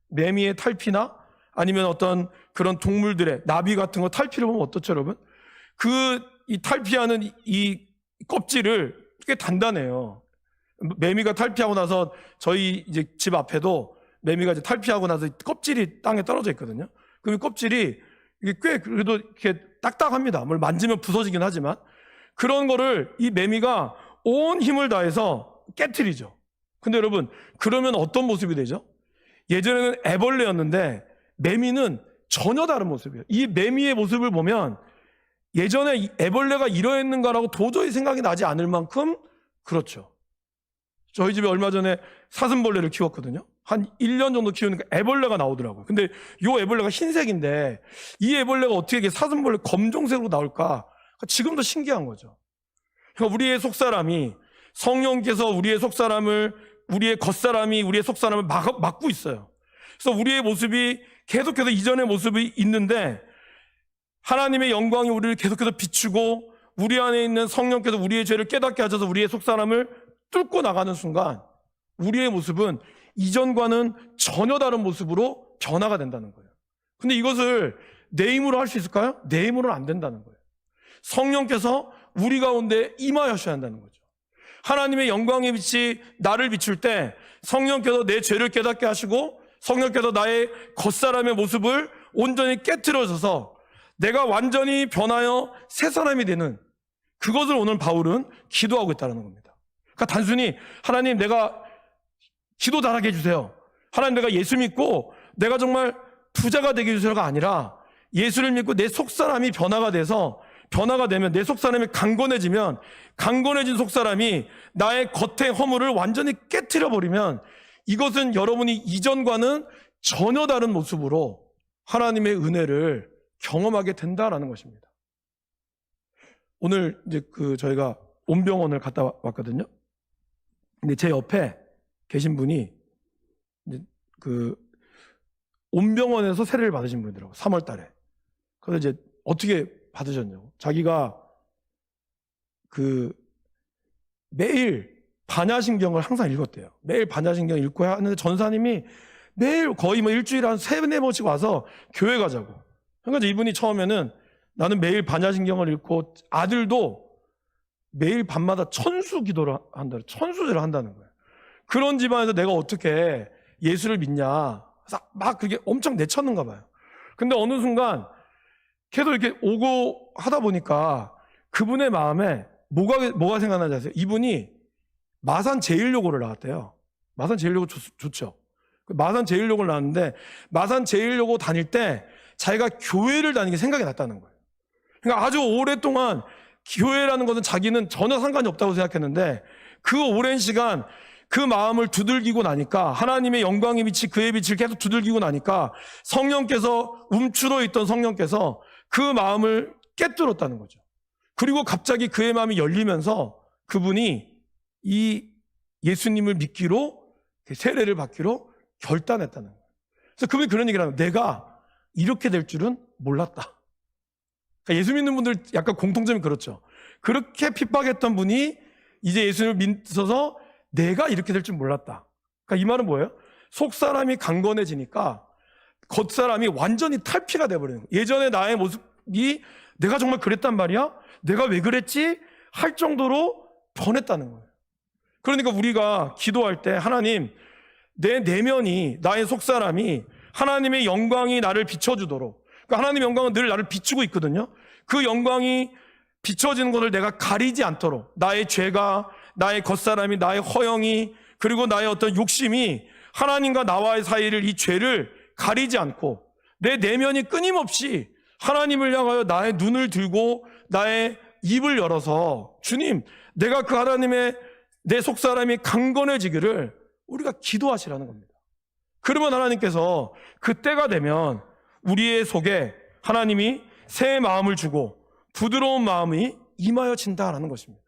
매미의 탈피나 아니면 어떤 그런 동물들의 나비 같은 거 탈피를 보면 어떻죠, 여러분? 이 탈피하는 이 껍질을 꽤 단단해요. 매미가 탈피하고 나서 저희 이제 집 앞에도 매미가 이제 탈피하고 나서 껍질이 땅에 떨어져 있거든요. 그럼 이 껍질이 이게 꽤 그래도 이렇게 딱딱합니다. 뭘 만지면 부서지긴 하지만 그런 거를 이 매미가 온 힘을 다해서 깨트리죠. 근데 여러분, 그러면 어떤 모습이 되죠? 예전에는 애벌레였는데 매미는 전혀 다른 모습이에요. 이 매미의 모습을 보면 예전에 애벌레가 이러했는가라고 도저히 생각이 나지 않을 만큼 그렇죠. 저희 집에 얼마 전에 사슴벌레를 키웠거든요. 한 1년 정도 키우니까 애벌레가 나오더라고요. 근데 이 애벌레가 흰색인데 이 애벌레가 어떻게 이렇게 사슴벌레 검정색으로 나올까? 지금도 신기한 거죠. 그러니까 우리의 속사람이 성령께서 우리의 속사람을 우리의 겉사람이 우리의 속사람을 막고 있어요. 그래서 우리의 모습이 계속해서 이전의 모습이 있는데 하나님의 영광이 우리를 계속해서 비추고 우리 안에 있는 성령께서 우리의 죄를 깨닫게 하셔서 우리의 속사람을 뚫고 나가는 순간 우리의 모습은 이전과는 전혀 다른 모습으로 변화가 된다는 거예요. 근데 이것을 내 힘으로 할 수 있을까요? 내 힘으로는 안 된다는 거예요. 성령께서 우리 가운데 임하셔야 한다는 거죠. 하나님의 영광의 빛이 나를 비출 때 성령께서 내 죄를 깨닫게 하시고 성령께서 나의 겉사람의 모습을 온전히 깨트려줘서 내가 완전히 변하여 새 사람이 되는 그것을 오늘 바울은 기도하고 있다는 겁니다. 그러니까 단순히 하나님 내가 기도 잘하게 해주세요. 하나님 내가 예수 믿고 내가 정말 부자가 되게 해주세요가 아니라 예수를 믿고 내 속사람이 변화가 되면 내 속사람이 강건해지면 강건해진 속사람이 나의 겉의 허물을 완전히 깨트려버리면 이것은 여러분이 이전과는 전혀 다른 모습으로 하나님의 은혜를 경험하게 된다라는 것입니다. 오늘 이제 저희가 온병원을 갔다 왔거든요. 근데 제 옆에 계신 분이 이제 온병원에서 세례를 받으신 분이더라고요. 3월 달에. 그래서 이제 어떻게 받으셨냐고. 자기가 매일 반야신경을 항상 읽었대요. 매일 반야신경 읽고 하는데 전사님이 매일 거의 일주일에 한 3-4번씩 와서 교회 가자고. 그러니까 이분이 처음에는 나는 매일 반야신경을 읽고 아들도 매일 밤마다 천수 기도를 한다, 천수제를 한다는 거예요. 그런 집안에서 내가 어떻게 예수를 믿냐. 막 그게 엄청 내쳤는가 봐요. 근데 어느 순간 계속 이렇게 오고 하다 보니까 그분의 마음에 뭐가 생각나지 아세요? 이분이 마산 제1여고를 나왔대요. 마산 제1여고 좋죠. 마산 제1여고를 나왔는데 마산 제1여고 다닐 때 자기가 교회를 다니는 게 생각이 났다는 거예요. 그러니까 아주 오랫동안 교회라는 것은 자기는 전혀 상관이 없다고 생각했는데 그 오랜 시간 그 마음을 두들기고 나니까 하나님의 영광의 빛이 그의 빛을 계속 두들기고 나니까 성령께서 움츠러 있던 성령께서 그 마음을 깨뚫었다는 거죠. 그리고 갑자기 그의 마음이 열리면서 그분이 이 예수님을 믿기로, 세례를 받기로 결단했다는 거예요. 그래서 그분이 그런 얘기를 하는 거예요. 내가 이렇게 될 줄은 몰랐다. 그러니까 예수 믿는 분들 약간 공통점이 그렇죠. 그렇게 핍박했던 분이 이제 예수님을 믿어서 내가 이렇게 될 줄 몰랐다. 그러니까 이 말은 뭐예요? 속 사람이 강건해지니까 겉 사람이 완전히 탈피가 돼버리는 거예요. 예전에 나의 모습이 내가 정말 그랬단 말이야? 내가 왜 그랬지? 할 정도로 변했다는 거예요. 그러니까 우리가 기도할 때 하나님, 내 내면이, 나의 속 사람이 하나님의 영광이 나를 비춰주도록, 그러니까 하나님의 영광은 늘 나를 비추고 있거든요. 그 영광이 비춰지는 것을 내가 가리지 않도록, 나의 죄가, 나의 겉사람이, 나의 허영이, 그리고 나의 어떤 욕심이 하나님과 나와의 사이를, 이 죄를 가리지 않고 내 내면이 끊임없이 하나님을 향하여 나의 눈을 들고 나의 입을 열어서 주님, 내가 그 하나님의 내 속사람이 강건해지기를 우리가 기도하시라는 겁니다. 그러면 하나님께서 그때가 되면 우리의 속에 하나님이 새 마음을 주고 부드러운 마음이 임하여진다라는 것입니다.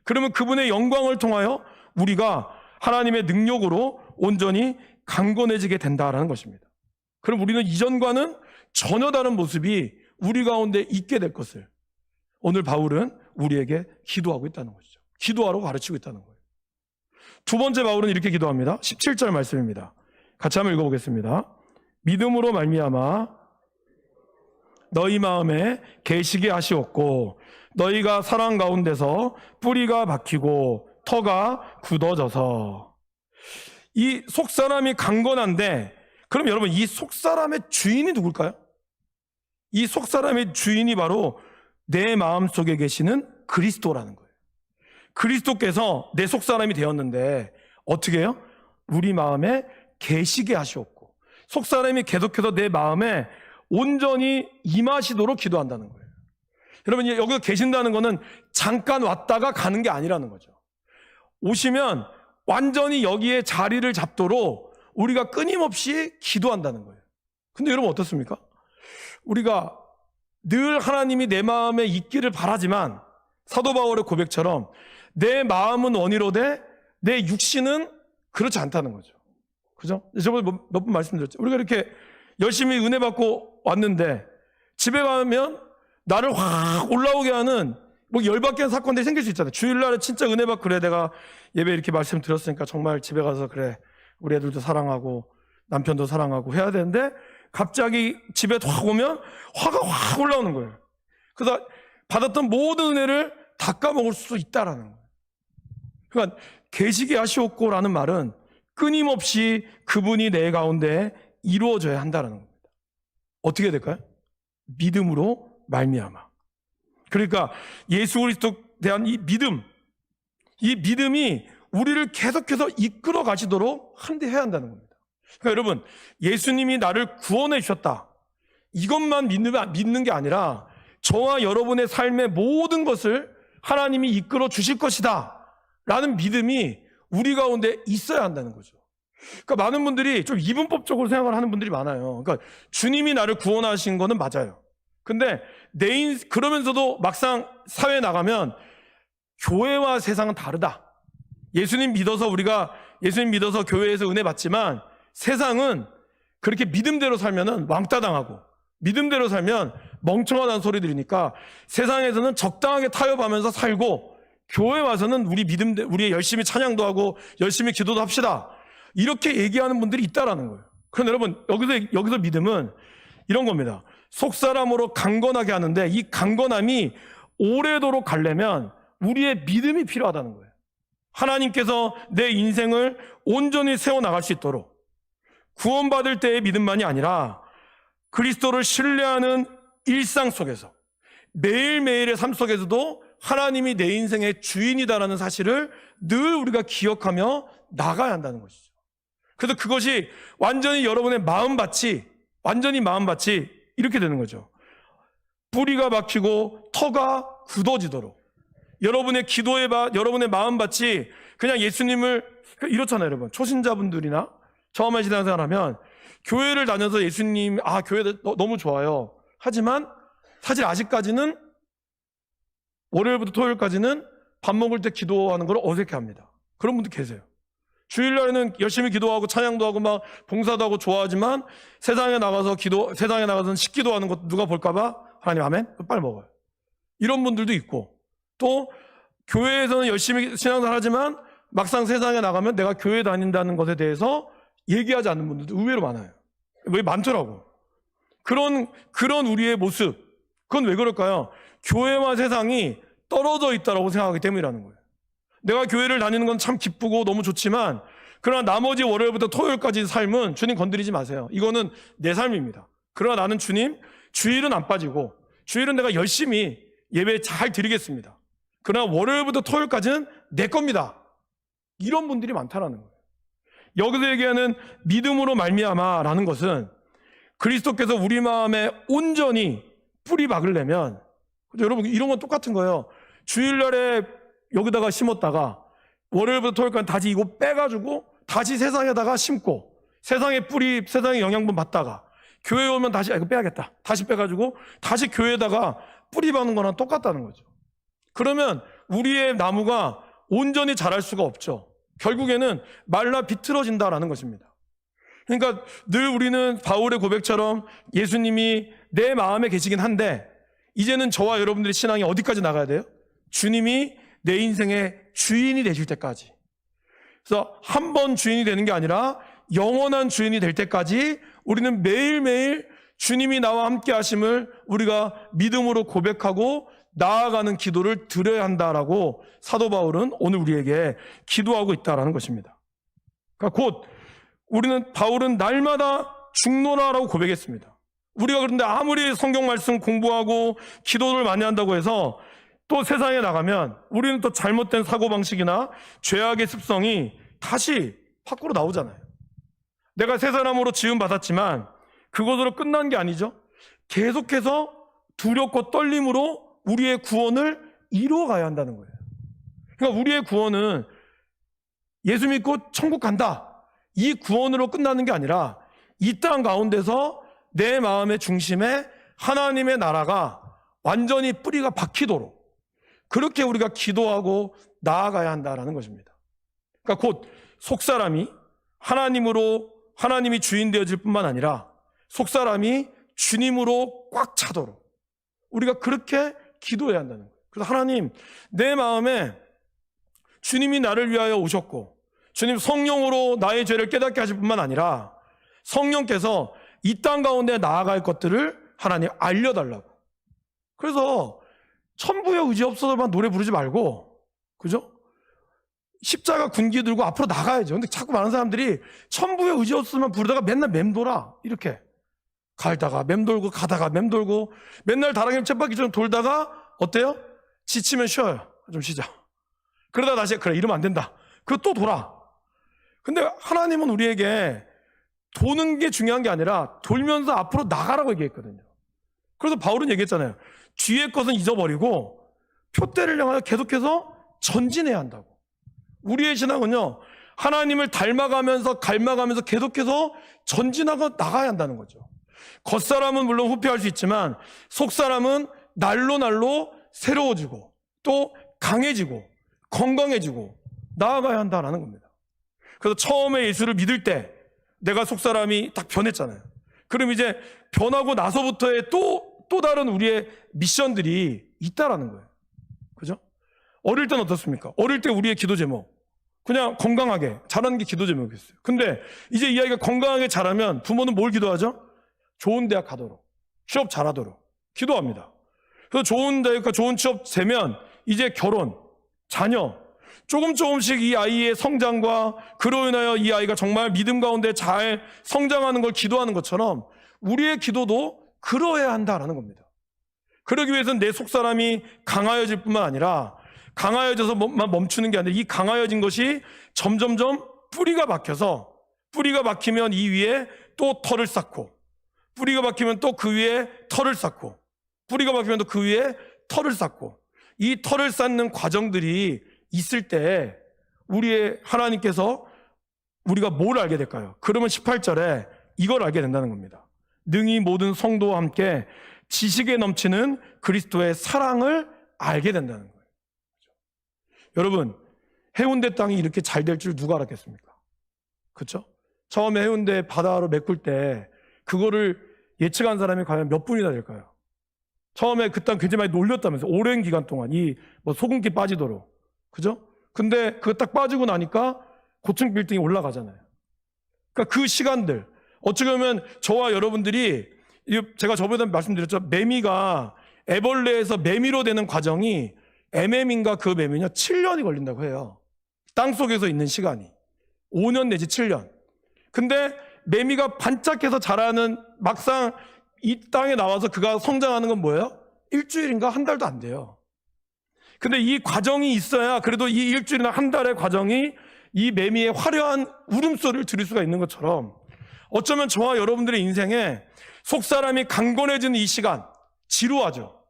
그러면 그분의 영광을 통하여 우리가 하나님의 능력으로 온전히 강건해지게 된다라는 것입니다. 그럼 우리는 이전과는 전혀 다른 모습이 우리 가운데 있게 될 것을 오늘 바울은 우리에게 기도하고 있다는 것이죠. 기도하라고 가르치고 있다는 거예요. 두 번째 바울은 이렇게 기도합니다. 17절 말씀입니다. 같이 한번 읽어보겠습니다. 믿음으로 말미암아 너희 마음에 계시게 하시옵고 너희가 사랑 가운데서 뿌리가 박히고 터가 굳어져서. 이 속사람이 강건한데, 그럼 여러분 이 속사람의 주인이 누굴까요? 이 속사람의 주인이 바로 내 마음속에 계시는 그리스도라는 거예요. 그리스도께서 내 속사람이 되었는데 어떻게 해요? 우리 마음에 계시게 하시옵고 속사람이 계속해서 내 마음에 온전히 임하시도록 기도한다는 거예요. 여러분 여기서 계신다는 거는 잠깐 왔다가 가는 게 아니라는 거죠. 오시면 완전히 여기에 자리를 잡도록 우리가 끊임없이 기도한다는 거예요. 근데 여러분 어떻습니까? 우리가 늘 하나님이 내 마음에 있기를 바라지만 사도 바울의 고백처럼 내 마음은 원이로되 내 육신은 그렇지 않다는 거죠. 그죠? 저번에 몇 번 말씀드렸죠. 우리가 이렇게 열심히 은혜 받고 왔는데 집에 가면 나를 확 올라오게 하는 뭐 열받게 하는 사건들이 생길 수 있잖아요. 주일날에 진짜 은혜 받고 그래 내가 예배 이렇게 말씀드렸으니까 정말 집에 가서 그래 우리 애들도 사랑하고 남편도 사랑하고 해야 되는데 갑자기 집에 확 오면 화가 확 올라오는 거예요. 그래서 받았던 모든 은혜를 다 까먹을 수 있다라는 거예요. 그러니까 계시게 하시옵고라는 말은 끊임없이 그분이 내 가운데 이루어져야 한다는 겁니다. 어떻게 될까요? 믿음으로 말미암아. 그러니까 예수 그리스도에 대한 이 믿음이 우리를 계속해서 이끌어 가시도록 해야 한다는 겁니다. 그러니까 여러분 예수님이 나를 구원해 주셨다 이것만 믿는 게 아니라 저와 여러분의 삶의 모든 것을 하나님이 이끌어 주실 것이다 라는 믿음이 우리 가운데 있어야 한다는 거죠. 그러니까 많은 분들이 좀 이분법적으로 생각을 하는 분들이 많아요. 그러니까 주님이 나를 구원하신 거는 맞아요. 근데 그러면서도 막상 사회에 나가면 교회와 세상은 다르다. 예수님 믿어서 교회에서 은혜 받지만 세상은 그렇게 믿음대로 살면은 왕따 당하고 믿음대로 살면 멍청하다는 소리 들으니까 세상에서는 적당하게 타협하면서 살고 교회 와서는 우리 열심히 찬양도 하고 열심히 기도도 합시다. 이렇게 얘기하는 분들이 있다라는 거예요. 그런데 여러분 여기서 믿음은 이런 겁니다. 속사람으로 강건하게 하는데 이 강건함이 오래도록 가려면 우리의 믿음이 필요하다는 거예요. 하나님께서 내 인생을 온전히 세워나갈 수 있도록 구원받을 때의 믿음만이 아니라 그리스도를 신뢰하는 일상 속에서 매일매일의 삶 속에서도 하나님이 내 인생의 주인이다라는 사실을 늘 우리가 기억하며 나가야 한다는 것이죠. 그래서 그것이 완전히 여러분의 마음밭이 이렇게 되는 거죠. 뿌리가 박히고 터가 굳어지도록 여러분의 여러분의 마음밭이 그냥 예수님을 이렇잖아요. 여러분 초신자분들이나 처음 하시는 신앙생활하면 교회를 다녀서 예수님 교회 너무 좋아요 하지만 사실 아직까지는 월요일부터 토요일까지는 밥 먹을 때 기도하는 걸 어색해합니다. 그런 분들 계세요. 주일날에는 열심히 기도하고 찬양도 하고 막 봉사도 하고 좋아하지만 세상에 나가서는 식기도하는 것 누가 볼까봐 하나님 아멘? 빨리 먹어요. 이런 분들도 있고, 또 교회에서는 열심히 신앙생활 하지만 막상 세상에 나가면 내가 교회 다닌다는 것에 대해서 얘기하지 않는 분들도 의외로 많아요. 왜 많더라고. 그런 우리의 모습, 그건 왜 그럴까요? 교회와 세상이 떨어져 있다고 생각하기 때문이라는 거예요. 내가 교회를 다니는 건 참 기쁘고 너무 좋지만, 그러나 나머지 월요일부터 토요일까지 삶은 주님 건드리지 마세요. 이거는 내 삶입니다. 그러나 나는 주님, 주일은 안 빠지고 주일은 내가 열심히 예배 잘 드리겠습니다. 그러나 월요일부터 토요일까지는 내 겁니다. 이런 분들이 많다라는 거예요. 여기서 얘기하는 믿음으로 말미암아라는 것은 그리스도께서 우리 마음에 온전히 뿌리 박으려면, 여러분 이런 건 똑같은 거예요. 주일날에 여기다가 심었다가 월요일부터 토요일까지 다시 이거 빼가지고 다시 세상에다가 심고 세상의 뿌리, 세상의 영양분 받다가 교회에 오면 다시 이거 빼야겠다. 다시 빼가지고 다시 교회에다가 뿌리 박는 거랑 똑같다는 거죠. 그러면 우리의 나무가 온전히 자랄 수가 없죠. 결국에는 말라 비틀어진다라는 것입니다. 그러니까 늘 우리는 바울의 고백처럼 예수님이 내 마음에 계시긴 한데 이제는 저와 여러분들의 신앙이 어디까지 나가야 돼요? 주님이 내 인생의 주인이 되실 때까지. 그래서 한 번 주인이 되는 게 아니라 영원한 주인이 될 때까지 우리는 매일매일 주님이 나와 함께 하심을 우리가 믿음으로 고백하고 나아가는 기도를 드려야 한다라고 사도 바울은 오늘 우리에게 기도하고 있다라는 것입니다. 그러니까 곧 바울은 날마다 죽노라라고 고백했습니다. 우리가 그런데 아무리 성경 말씀 공부하고 기도를 많이 한다고 해서 또 세상에 나가면 우리는 또 잘못된 사고방식이나 죄악의 습성이 다시 밖으로 나오잖아요. 내가 새 사람으로 지음받았지만 그것으로 끝난 게 아니죠. 계속해서 두렵고 떨림으로 우리의 구원을 이루어가야 한다는 거예요. 그러니까 우리의 구원은 예수 믿고 천국 간다, 이 구원으로 끝나는 게 아니라 이 땅 가운데서 내 마음의 중심에 하나님의 나라가 완전히 뿌리가 박히도록 그렇게 우리가 기도하고 나아가야 한다는 것입니다. 그러니까 곧 속사람이 하나님이 주인 되어질 뿐만 아니라 속사람이 주님으로 꽉 차도록 우리가 그렇게 기도해야 한다는 거예요. 그래서 하나님, 내 마음에 주님이 나를 위하여 오셨고 주님 성령으로 나의 죄를 깨닫게 하실 뿐만 아니라 성령께서 이 땅 가운데 나아갈 것들을 하나님 알려달라고. 그래서 천부의 의지 없어서만 노래 부르지 말고, 그죠? 십자가 군기 들고 앞으로 나가야죠. 근데 자꾸 많은 사람들이 천부의 의지 없으면 부르다가 맨날 맴돌아. 이렇게 갈다가 맴돌고 가다가 맴돌고 맨날 다랑이 쳇바퀴처럼 돌다가 어때요? 지치면 쉬어요. 좀 쉬자. 그러다 다시 그래 이러면 안 된다. 그거 또 돌아. 근데 하나님은 우리에게 도는 게 중요한 게 아니라 돌면서 앞으로 나가라고 얘기했거든요. 그래서 바울은 얘기했잖아요. 뒤의 것은 잊어버리고 표대를 향하여 계속해서 전진해야 한다고. 우리의 신앙은요, 하나님을 닮아가면서 계속해서 전진하고 나가야 한다는 거죠. 겉사람은 물론 후퇴할 수 있지만 속사람은 날로 새로워지고 또 강해지고 건강해지고 나아가야 한다는 겁니다. 그래서 처음에 예수를 믿을 때 내가 속사람이 딱 변했잖아요. 그럼 이제 변하고 나서부터의 또 다른 우리의 미션들이 있다라는 거예요. 그죠? 어릴 때는 어떻습니까? 어릴 때 우리의 기도 제목 그냥 건강하게 자라는 게 기도 제목이었어요. 근데 이제 이 아이가 건강하게 자라면 부모는 뭘 기도하죠? 좋은 대학 가도록, 취업 잘하도록 기도합니다. 그래서 좋은 대학과 좋은 취업 되면 이제 결혼, 자녀, 조금씩 이 아이의 성장과 그로 인하여 이 아이가 정말 믿음 가운데 잘 성장하는 걸 기도하는 것처럼 우리의 기도도 그러해야 한다라는 겁니다. 그러기 위해서는 내 속사람이 강하여질 뿐만 아니라 강하여져서만 멈추는 게 아니라 이 강하여진 것이 점점점 뿌리가 박히면 이 위에 또 털을 쌓고 뿌리가 박히면 또 그 위에 털을 쌓고 뿌리가 박히면 또 그 위에 털을 쌓고 이 털을 쌓는 과정들이 있을 때 우리의 하나님께서 우리가 뭘 알게 될까요? 그러면 18절에 이걸 알게 된다는 겁니다. 능히 모든 성도와 함께 지식에 넘치는 그리스도의 사랑을 알게 된다는 거예요. 여러분, 해운대 땅이 이렇게 잘 될 줄 누가 알았겠습니까? 그렇죠? 처음에 해운대 바다로 메꿀 때 그거를 예측한 사람이 과연 몇 분이나 될까요? 처음에 그 땅 굉장히 많이 놀렸다면서 오랜 기간 동안 이 뭐 소금기 빠지도록. 그죠? 근데 그거 딱 빠지고 나니까 고층 빌딩이 올라가잖아요. 그러니까 그 시간들, 어찌 보면 저와 여러분들이, 제가 저번에 말씀드렸죠. 매미가 애벌레에서 매미로 되는 과정이, MM인가 그 매미냐 7년이 걸린다고 해요. 땅속에서 있는 시간이 5년 내지 7년. 근데 매미가 반짝해서 자라는, 막상 이 땅에 나와서 그가 성장하는 건 뭐예요? 일주일인가 한 달도 안 돼요. 근데 이 과정이 있어야 그래도 이 일주일이나 한 달의 과정이 이 매미의 화려한 울음소리를 들을 수가 있는 것처럼, 어쩌면 저와 여러분들의 인생에 속사람이 강건해지는 이 시간, 지루하죠.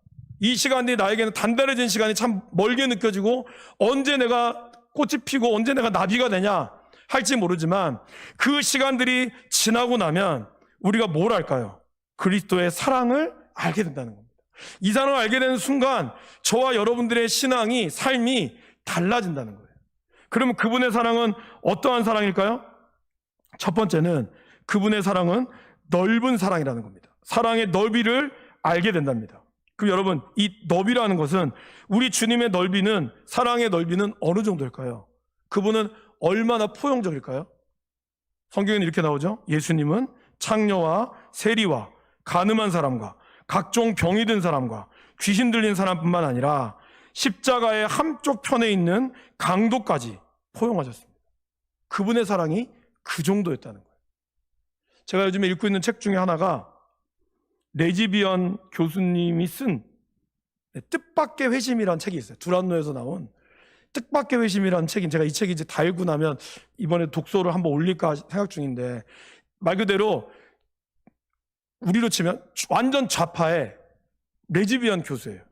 이 시간이 나에게는 단단해진 시간이 참 멀게 느껴지고, 언제 내가 꽃이 피고 언제 내가 나비가 되냐 할지 모르지만, 그 시간들이 지나고 나면 우리가 뭘 할까요? 그리스도의 사랑을 알게 된다는 겁니다. 이 사랑을 알게 되는 순간 저와 여러분들의 신앙이, 삶이 달라진다는 거예요. 그러면 그분의 사랑은 어떠한 사랑일까요? 첫 번째는 그분의 사랑은 넓은 사랑이라는 겁니다. 사랑의 넓이를 알게 된답니다. 그럼 여러분, 이 넓이라는 것은, 우리 주님의 넓이는, 사랑의 넓이는 어느 정도일까요? 그분은 얼마나 포용적일까요? 성경에는 이렇게 나오죠. 예수님은 창녀와 세리와 가늠한 사람과 각종 병이 든 사람과 귀신 들린 사람뿐만 아니라 십자가의 한쪽 편에 있는 강도까지 포용하셨습니다. 그분의 사랑이 그 정도였다는 거예요. 제가 요즘에 읽고 있는 책 중에 하나가 레즈비언 교수님이 쓴 뜻밖의 회심이라는 책이 있어요. 두란노에서 나온 뜻밖의 회심이라는 책인, 제가 이 책이 이제 다 읽고 나면 이번에 독서를 한번 올릴까 생각 중인데, 말 그대로 우리로 치면 완전 좌파의 레즈비언 교수예요.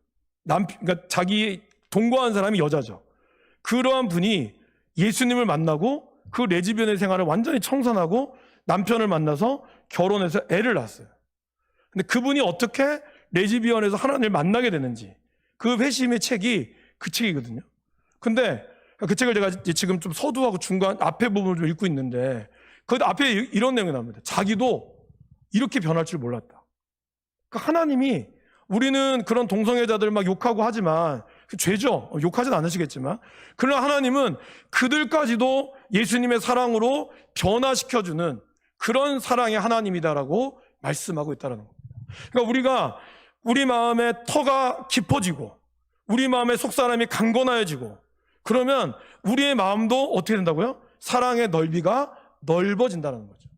그러니까 자기 동거한 사람이 여자죠. 그러한 분이 예수님을 만나고 그 레즈비언의 생활을 완전히 청산하고 남편을 만나서 결혼해서 애를 낳았어요. 근데 그분이 어떻게 레즈비언에서 하나님을 만나게 되는지, 그 회심의 책이 그 책이거든요. 근데 그 책을 제가 지금 좀 서두하고 중간 앞에 부분을 좀 읽고 있는데, 그 앞에 이런 내용이 나옵니다. 자기도 이렇게 변할 줄 몰랐다. 그러니까 하나님이, 우리는 그런 동성애자들 막 욕하고 하지만 죄죠. 욕하진 않으시겠지만, 그러나 하나님은 그들까지도 예수님의 사랑으로 변화시켜주는 그런 사랑의 하나님이다라고 말씀하고 있다는 겁니다. 그러니까 우리가, 우리 마음의 터가 깊어지고 우리 마음의 속사람이 강건해지고, 그러면 우리의 마음도 어떻게 된다고요? 사랑의 넓이가 넓어진다는 거죠.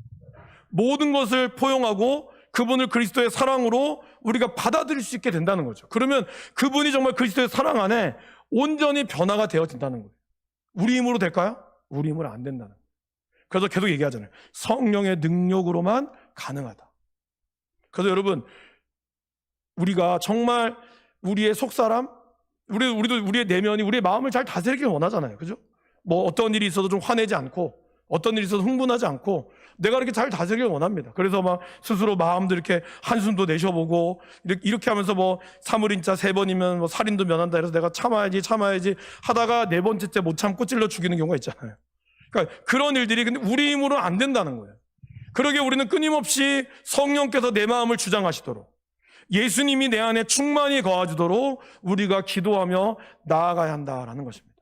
모든 것을 포용하고 그분을 그리스도의 사랑으로 우리가 받아들일 수 있게 된다는 거죠. 그러면 그분이 정말 그리스도의 사랑 안에 온전히 변화가 되어진다는 거예요. 우리 힘으로 될까요? 우리 힘으로 안 된다는 거예요. 그래서 계속 얘기하잖아요. 성령의 능력으로만 가능하다. 그래서 여러분, 우리가 정말 우리의 속사람, 우리도 우리의 내면이, 우리의 마음을 잘 다스리길 원하잖아요. 그죠? 뭐 어떤 일이 있어도 좀 화내지 않고, 어떤 일이 있어도 흥분하지 않고, 내가 이렇게 잘 다스리길 원합니다. 그래서 막 스스로 마음도 이렇게 한숨도 내쉬어보고, 이렇게 하면서 뭐 사물인자 3번이면 뭐 살인도 면한다 해서 내가 참아야지 하다가 4번째 못 참고 찔러 죽이는 경우가 있잖아요. 그러니까 그런 일들이, 근데 우리 힘으로는 안 된다는 거예요. 그러게 우리는 끊임없이 성령께서 내 마음을 주장하시도록, 예수님이 내 안에 충만히 거하시도록 우리가 기도하며 나아가야 한다라는 것입니다.